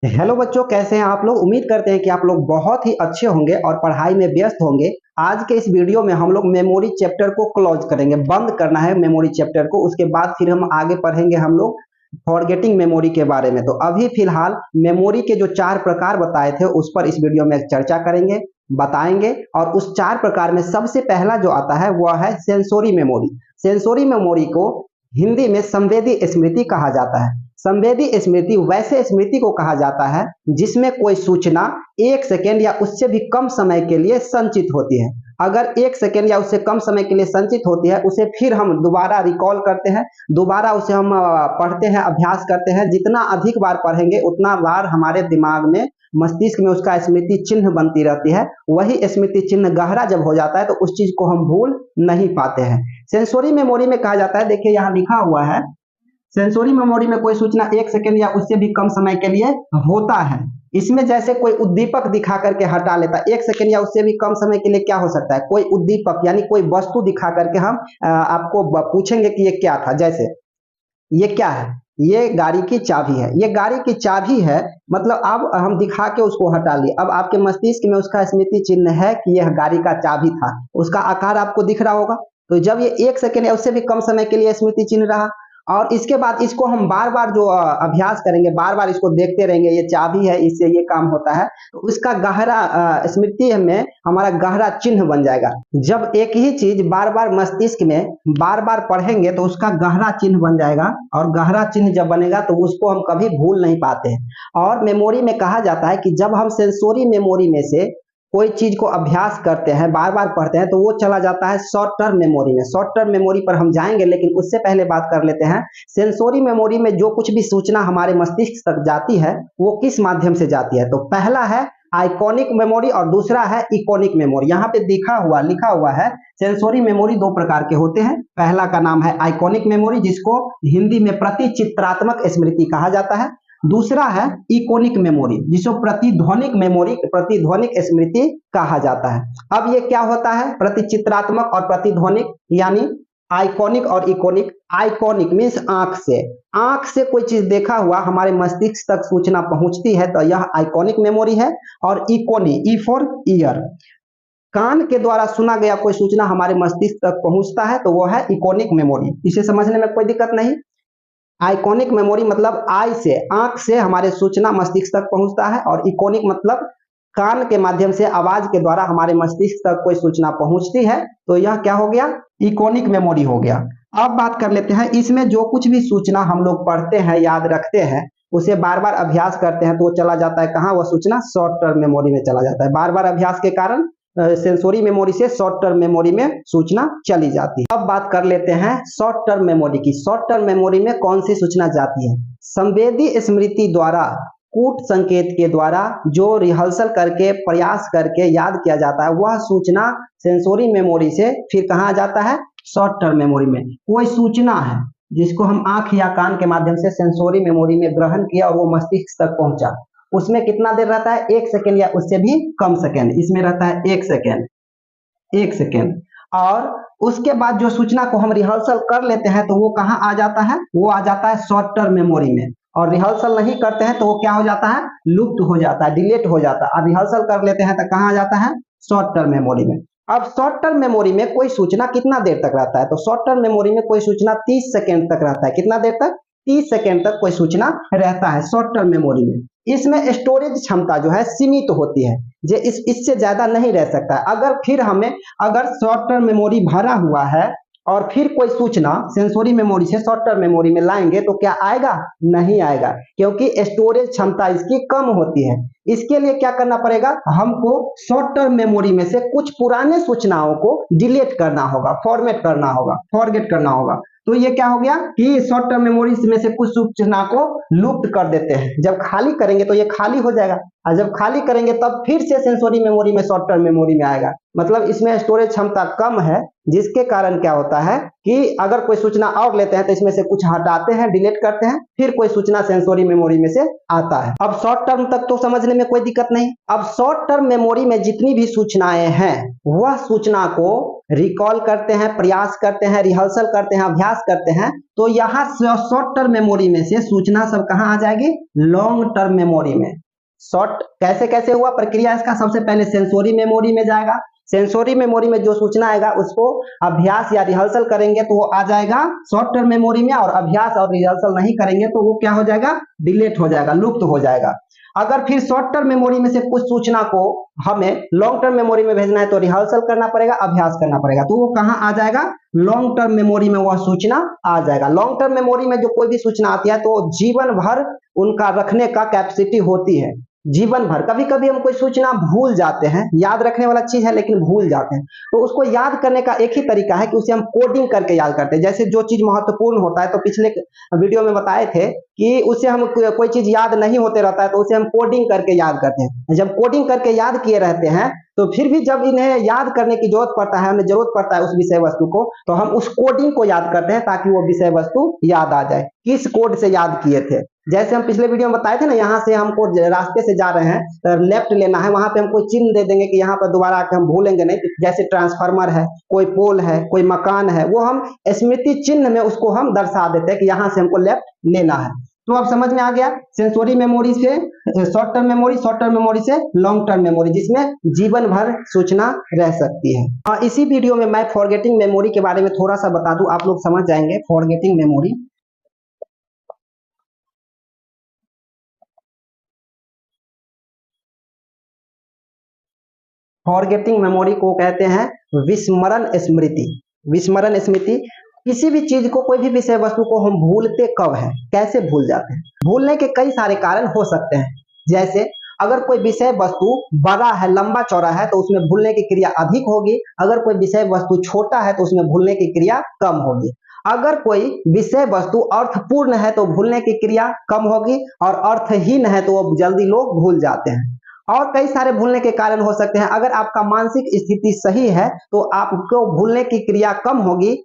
Hello बच्चों, कैसे हैं आप लोग। उम्मीद करते हैं कि आप लोग बहुत ही अच्छे होंगे और पढ़ाई में व्यस्त होंगे। आज के इस वीडियो में हम लोग मेमोरी चैप्टर को क्लोज करेंगे, बंद करना है मेमोरी चैप्टर को। उसके बाद फिर हम आगे पढ़ेंगे हम लोग फॉरगेटिंग मेमोरी के बारे में। तो अभी फिलहाल मेमोरी के जो 4 प्रकार बताए थे उस पर इस वीडियो में चर्चा करेंगे, बताएंगे। और उस 4 प्रकार में सबसे पहला जो आता है वह है सेंसोरी मेमोरी। सेंसोरी मेमोरी को हिंदी में संवेदी स्मृति कहा जाता है। संवेदी स्मृति वैसे स्मृति को कहा जाता है जिसमें कोई सूचना 1 सेकेंड या उससे भी कम समय के लिए संचित होती है। अगर 1 सेकेंड या उससे कम समय के लिए संचित होती है, उसे फिर हम दोबारा रिकॉल करते हैं, दोबारा उसे हम पढ़ते हैं, अभ्यास करते हैं। जितना अधिक बार पढ़ेंगे उतना बार हमारे दिमाग में, मस्तिष्क में उसका स्मृति चिन्ह बनती रहती है। वही स्मृति चिन्ह गहरा जब हो जाता है तो उस चीज को हम भूल नहीं पाते हैं। सेंसोरी मेमोरी में कहा जाता है, देखिए यहाँ लिखा हुआ है, सेंसोरी मेमोरी में कोई सूचना 1 सेकेंड या उससे भी कम समय के लिए होता है। इसमें जैसे कोई उद्दीपक दिखा करके हटा लेता है। 1 सेकेंड या उससे भी कम समय के लिए क्या हो सकता है, कोई उद्दीपक यानी कोई वस्तु दिखा करके हम आपको पूछेंगे कि ये क्या था। जैसे ये क्या है, ये गाड़ी की चाबी है, ये गाड़ी की चाबी है। मतलब अब हम दिखा के उसको हटा लिए, अब आपके मस्तिष्क में उसका स्मृति चिन्ह है कि यह गाड़ी का चाबी था। उसका आकार आपको दिख रहा होगा। तो जब ये 1 सेकेंड या उससे भी कम समय के लिए स्मृति चिन्ह रहा, और इसके बाद इसको हम बार बार जो अभ्यास करेंगे, बार बार इसको देखते रहेंगे, ये चाबी है, इससे ये काम होता है, तो उसका गहरा स्मृति में हमारा गहरा चिन्ह बन जाएगा। जब एक ही चीज बार बार मस्तिष्क में बार बार पढ़ेंगे तो उसका गहरा चिन्ह बन जाएगा, और गहरा चिन्ह जब बनेगा तो उसको हम कभी भूल नहीं पाते हैं। और मेमोरी में कहा जाता है कि जब हम सेंसोरी मेमोरी में से कोई चीज को अभ्यास करते हैं, बार बार पढ़ते हैं, तो वो चला जाता है शॉर्ट टर्म मेमोरी में। शॉर्ट टर्म मेमोरी पर हम जाएंगे, लेकिन उससे पहले बात कर लेते हैं सेंसोरी मेमोरी में जो कुछ भी सूचना हमारे मस्तिष्क तक जाती है वो किस माध्यम से जाती है। तो पहला है आइकॉनिक मेमोरी और दूसरा है इकोनिक मेमोरी। यहाँ पे लिखा हुआ है सेंसोरी मेमोरी 2 प्रकार के होते हैं। पहला का नाम है आइकॉनिक मेमोरी, जिसको हिंदी में प्रतिचित्रात्मक स्मृति कहा जाता है। दूसरा है इकोनिक मेमोरी, जिसको प्रतिध्वनिक मेमोरी, प्रतिध्वनिक स्मृति कहा जाता है। अब ये क्या होता है, प्रतिचित्रात्मक और प्रतिध्वनिक, यानी आइकॉनिक और इकोनिक। आइकॉनिक मीन्स आंख से कोई चीज देखा हुआ हमारे मस्तिष्क तक सूचना पहुंचती है तो यह आइकॉनिक मेमोरी है। और इकोनी, ई फॉर ईयर, कान के द्वारा सुना गया कोई सूचना हमारे मस्तिष्क तक पहुंचता है तो वो है इकोनिक मेमोरी। इसे समझने में कोई दिक्कत नहीं। आइकॉनिक मेमोरी मतलब आई से, आंख से हमारे सूचना मस्तिष्क तक पहुंचता है, और इकोनिक मतलब कान के माध्यम से, आवाज के द्वारा हमारे मस्तिष्क तक कोई सूचना पहुंचती है, तो यह क्या हो गया, इकोनिक मेमोरी हो गया। अब बात कर लेते हैं, इसमें जो कुछ भी सूचना हम लोग पढ़ते हैं, याद रखते हैं, उसे बार बार अभ्यास करते हैं तो वो चला जाता है कहाँ, वह सूचना शॉर्ट टर्म मेमोरी में चला जाता है। बार बार अभ्यास के कारण सेंसोरी मेमोरी से शॉर्ट टर्म मेमोरी में सूचना चली जाती है। अब बात कर लेते हैं शॉर्ट टर्म मेमोरी की। शॉर्ट टर्म मेमोरी में कौन सी सूचना जाती है, संवेदी स्मृति द्वारा, कूट संकेत के द्वारा जो रिहर्सल करके, प्रयास करके याद किया जाता है, वह सूचना सेंसोरी मेमोरी से फिर कहाँ जाता है, शॉर्ट टर्म मेमोरी में। कोई सूचना है जिसको हम आंख या कान के माध्यम से सेंसोरी मेमोरी में ग्रहण किया और वो मस्तिष्क तक पहुंचा, उसमें कितना देर रहता है, 1 सेकेंड या उससे भी कम सेकेंड। इसमें रहता है 1 सेकेंड, 1 सेकेंड। और उसके बाद जो सूचना को हम रिहर्सल कर लेते हैं तो वो कहाँ आ जाता है, वो आ जाता है शॉर्ट टर्म मेमोरी में। और रिहर्सल नहीं करते हैं तो वो क्या हो जाता है, लुप्त हो जाता है, डिलीट हो जाता है। और रिहर्सल कर लेते हैं तो कहाँ आ जाता है, शॉर्ट टर्म मेमोरी में। अब शॉर्ट टर्म मेमोरी में कोई सूचना कितना देर तक रहता है, तो शॉर्ट टर्म मेमोरी में कोई सूचना 30 सेकेंड तक रहता है। कितना देर तक, 30 सेकेंड तक कोई सूचना रहता है शॉर्ट टर्म मेमोरी में। इसमें स्टोरेज क्षमता जो है सीमित होती है, जो इससे ज्यादा नहीं रह सकता। अगर शॉर्ट टर्म मेमोरी भरा हुआ है और फिर कोई सूचना सेंसोरी मेमोरी से शॉर्ट टर्म मेमोरी में लाएंगे तो क्या आएगा, नहीं आएगा, क्योंकि स्टोरेज क्षमता इसकी कम होती है। इसके लिए क्या करना पड़ेगा, हमको शॉर्ट टर्म मेमोरी में से कुछ पुराने सूचनाओं को डिलीट करना होगा, फॉर्मेट करना होगा, फॉरगेट करना होगा। तो ये क्या हो गया कि शॉर्ट टर्म मेमोरी में से कुछ सूचना को लुप्त कर देते हैं। जब खाली करेंगे तो ये खाली हो जाएगा, और जब खाली करेंगे तब फिर से सेंसोरी मेमोरी में, शॉर्ट टर्म मेमोरी में आएगा। मतलब इसमें स्टोरेज क्षमता कम है, जिसके कारण क्या होता है कि अगर कोई सूचना और लेते हैं तो इसमें से कुछ हटाते हैं, डिलीट करते हैं, फिर कोई सूचना सेंसोरी मेमोरी में से आता है। अब शॉर्ट टर्म तक तो समझने में कोई दिक्कत नहीं। अब शॉर्ट टर्म मेमोरी में जितनी भी सूचनाएं हैं वह सूचना को रिकॉल करते हैं, प्रयास करते हैं, रिहर्सल करते हैं, अभ्यास करते हैं, तो यहाँ शॉर्ट टर्म मेमोरी में से सूचना सब कहाँ आ जाएगी? लॉन्ग टर्म मेमोरी में। शॉर्ट कैसे कैसे हुआ प्रक्रिया इसका? सबसे पहले सेंसोरी मेमोरी में जाएगा। सेंसोरी मेमोरी में जो सूचना आएगा उसको अभ्यास या रिहर्सल करेंगे तो वो आ जाएगा शॉर्ट टर्म मेमोरी में, और अभ्यास और रिहर्सल नहीं करेंगे तो वो क्या हो जाएगा? डिलीट हो जाएगा, लुप्त हो जाएगा। अगर फिर शॉर्ट टर्म मेमोरी में से कुछ सूचना को हमें लॉन्ग टर्म मेमोरी में भेजना है तो रिहर्सल करना पड़ेगा, अभ्यास करना पड़ेगा, तो वो कहां आ जाएगा? लॉन्ग टर्म मेमोरी में वह सूचना आ जाएगा। लॉन्ग टर्म मेमोरी में जो कोई भी सूचना आती है तो जीवन भर उनका रखने का कैपेसिटी होती है, जीवन भर। कभी कभी हम कोई सूचना भूल जाते हैं, याद रखने वाला चीज है लेकिन भूल जाते हैं, तो उसको याद करने का एक ही तरीका है कि उसे हम कोडिंग करके याद करते हैं। जैसे जो चीज महत्वपूर्ण होता है, तो पिछले वीडियो में बताए थे कि उसे हम कोई चीज याद नहीं होते रहता है तो उसे हम कोडिंग करके याद करते हैं। जब कोडिंग करके याद किए रहते हैं तो फिर भी जब इन्हें याद करने की जरूरत पड़ता है, हमें जरूरत पड़ता है उस विषय वस्तु को, तो हम उस कोडिंग को याद करते हैं ताकि वो विषय वस्तु याद आ जाए। किस कोड से याद किए थे? जैसे हम पिछले वीडियो में बताए थे ना, यहाँ से हमको रास्ते से जा रहे हैं तो लेफ्ट लेना है, वहां पे हम कोई चिन्ह दे देंगे कि यहाँ पर दोबारा आके हम भूलेंगे नहीं। जैसे ट्रांसफार्मर है, कोई पोल है, कोई मकान है, वो हम स्मृति चिन्ह में उसको हम दर्शा देते हैं कि यहाँ से हमको लेफ्ट लेना है। तो अब समझ में आ गया, सेंसोरी मेमोरी से short term memory, short term memory से लॉन्ग टर्म मेमोरी, जिसमें जीवन भर सूचना रह सकती है। और इसी वीडियो में मैं फॉरगेटिंग मेमोरी के बारे में थोड़ा सा बता दूं, आप लोग समझ जाएंगे। फॉरगेटिंग मेमोरी, फॉरगेटिंग मेमोरी को कहते हैं विस्मरण स्मृति। विस्मरण स्मृति, किसी भी चीज को, कोई भी विषय वस्तु को हम भूलते कब है, कैसे भूल जाते हैं? भूलने के कई सारे कारण हो सकते हैं। जैसे अगर कोई विषय वस्तु बड़ा है, लंबा चौड़ा है, तो उसमें भूलने की क्रिया अधिक होगी। अगर कोई विषय वस्तु छोटा है तो उसमें भूलने की क्रिया कम होगी। अगर कोई विषय वस्तु अर्थपूर्ण है तो भूलने की क्रिया कम होगी, और अर्थहीन है तो वो जल्दी लोग भूल जाते हैं। और कई सारे भूलने के कारण हो सकते हैं। अगर आपका मानसिक स्थिति सही है तो आपको भूलने की क्रिया कम होगी,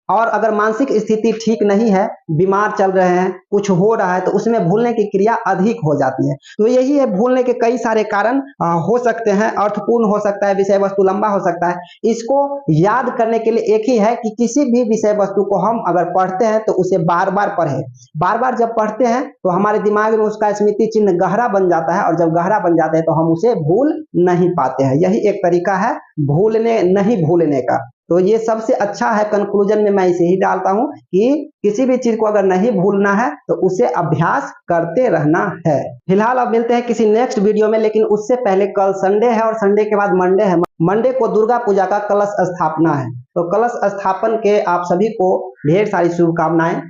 और अगर मानसिक स्थिति ठीक नहीं है, बीमार चल रहे हैं, कुछ हो रहा है, तो उसमें भूलने की क्रिया अधिक हो जाती है। तो यही है, भूलने के कई सारे कारण हो सकते हैं। अर्थपूर्ण हो सकता है, विषय वस्तु लंबा हो सकता है। इसको याद करने के लिए एक ही है कि किसी भी विषय वस्तु को हम अगर पढ़ते हैं तो उसे बार बार पढ़े। बार बार जब पढ़ते हैं तो हमारे दिमाग में उसका स्मृति चिन्ह गहरा बन जाता है, और जब गहरा बन जाता है तो हम उसे भूल नहीं पाते हैं। यही एक तरीका है भूलने नहीं भूलने का। तो ये सबसे अच्छा है। कंक्लूजन में मैं इसे ही डालता हूं कि किसी भी चीज को अगर नहीं भूलना है तो उसे अभ्यास करते रहना है। फिलहाल अब मिलते हैं किसी नेक्स्ट वीडियो में, लेकिन उससे पहले कल संडे है और संडे के बाद मंडे है। मंडे को दुर्गा पूजा का कलश स्थापना है, तो कलश स्थापन के आप सभी को ढेर सारी शुभकामनाएं।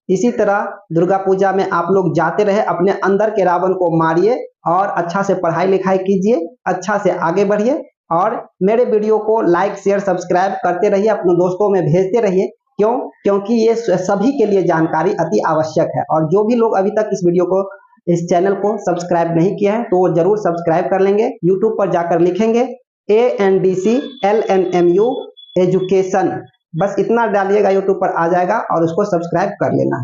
इसी तरह दुर्गा पूजा में आप लोग जाते रहे, अपने अंदर के रावण को मारिए और अच्छा से पढ़ाई लिखाई कीजिए, अच्छा से आगे बढ़िए, और मेरे वीडियो को लाइक शेयर सब्सक्राइब करते रहिए, अपने दोस्तों में भेजते रहिए। क्यों? क्योंकि ये सभी के लिए जानकारी अति आवश्यक है। और जो भी लोग अभी तक इस वीडियो को, इस चैनल को सब्सक्राइब नहीं किया है तो वो जरूर सब्सक्राइब कर लेंगे। यूट्यूब पर जाकर लिखेंगे ANDC LNMU एजुकेशन, बस इतना डालिएगा, यूट्यूब पर आ जाएगा और उसको सब्सक्राइब कर लेना।